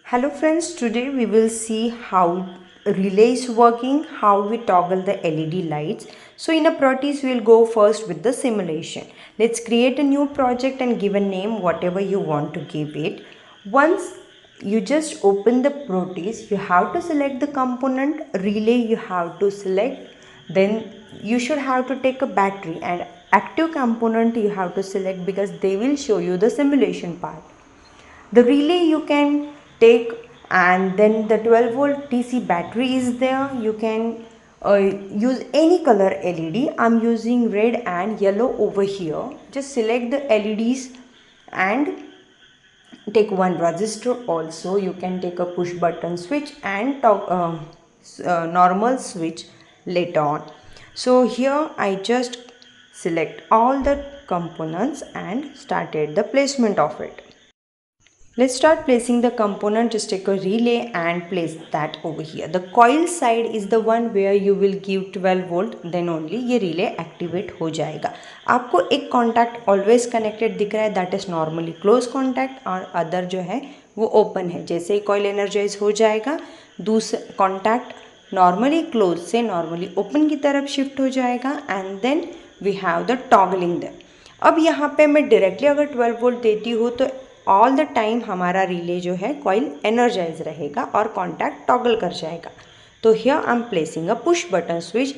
Hello friends, today we will see how relay is working, how we toggle the LED lights. So in a practice we will go first with the simulation. Let's create a new project and give a name whatever you want to give it. Once you just open the Proteus, you have to select the component relay, you have to select, then you should have to take a battery and active component you have to select because they will show you the simulation part. The relay you can take, and then the 12 volt DC battery is there. You can use any color LED. I'm using red and yellow over here. Just select the LEDs and take one resistor. Also you can take a push button switch and normal switch later on. So here I just select all the components and started the placement of it. Let's start placing the component. Just take a relay and place that over here. The coil side is the one where you will give 12 volt, then only ये relay activate हो जाएगा. आपको एक contact always connected दिख रहा है, that is normally close contact, और other जो है वो open है. जैसे ही coil energize हो जाएगा, दूसरा contact normally close से normally open की तरफ shift हो जाएगा, and then we have the toggling there. अब यहाँ पे मैं directly अगर 12 volt देती हूँ तो ऑल द टाइम हमारा रिले जो है कॉइल एनर्जाइज रहेगा और कॉन्टैक्ट टॉगल कर जाएगा. तो here I am placing a push button switch,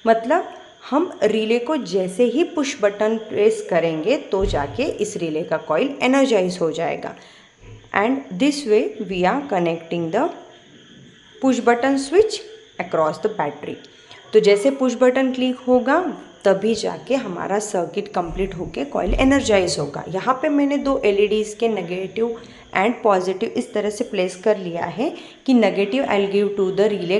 मतलब हम रिले को जैसे ही पुश बटन प्रेस करेंगे तो जाके इस रिले का कॉइल एनर्जाइज हो जाएगा. And this way we are connecting the push button switch across the battery. तो जैसे पुश बटन क्लिक होगा तभी जाके हमारा सर्किट कंप्लीट होके कॉइल एनर्जाइज होगा. यहाँ पे मैंने दो LEDs के नेगेटिव एंड पॉजिटिव इस तरह से प्लेस कर लिया है कि negative I will give to the relay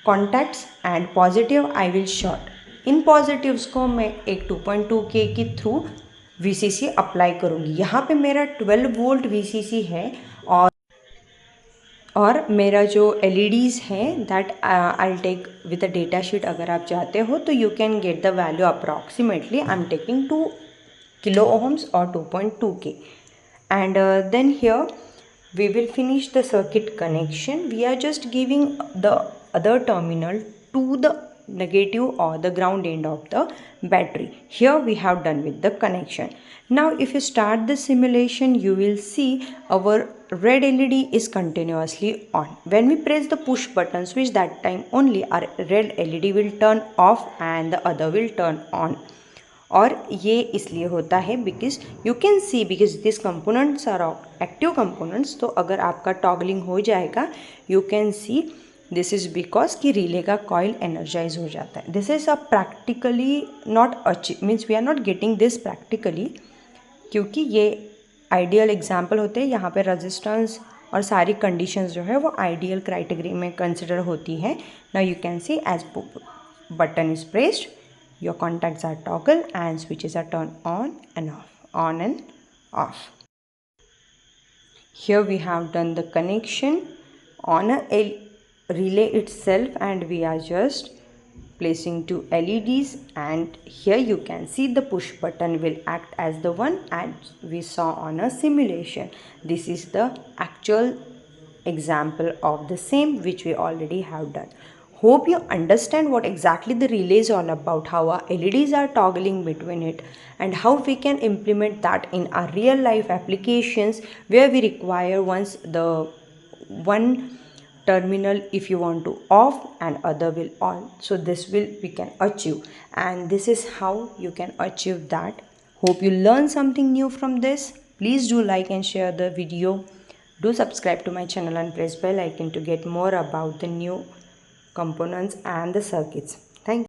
contacts and positive I will short. इन पॉजिटिव्स को मैं एक 2.2K के थ्रू VCC अप्लाई करूँगी. यहाँ पे मेरा 12 वोल्ट VCC है और मेरा जो LEDs हैं that I take with a data sheet. अगर आप चाहते हो तो you can get the value approximately. I am taking 2 kilo ohms और 2.2K. And then here we will finish the circuit connection. We are just giving the other terminal to the negative or the ground end of the battery. Here we have done with the connection. Now if you start the simulation, you will see our red LED is continuously on. When we press the push button switch, that time only our red LED will turn off and the other will turn on. और ये इसलिए होता है because you can see because this components are active components. तो अगर आपका toggling हो जाएगा you can see this is because कि रिले का कॉइल एनर्जाइज हो जाता है. This is a practically not achieve means we are not getting this practically, क्योंकि ये आइडियल एग्जाम्पल होते हैं. यहाँ पे रेजिस्टेंस और सारी कंडीशंस जो है वो आइडियल क्राइटेरिया में कंसिडर होती है. Now you can see as button is pressed, your contacts are toggle and switches are turned on and off. Here we have done the connection on a relay itself and we are just placing two LEDs, and here you can see the push button will act as the one as we saw on a simulation. This is the actual example of the same which we already have done. Hope you understand what exactly the relay is all about, how our LEDs are toggling between it, and how we can implement that in our real life applications where we require once the one terminal if you want to off and other will on. So this will we can achieve, and this is how you can achieve that. Hope you learn something new from this. Please do like and share the video. Do subscribe to my channel and press bell icon to get more about the new components and the circuits. Thank you.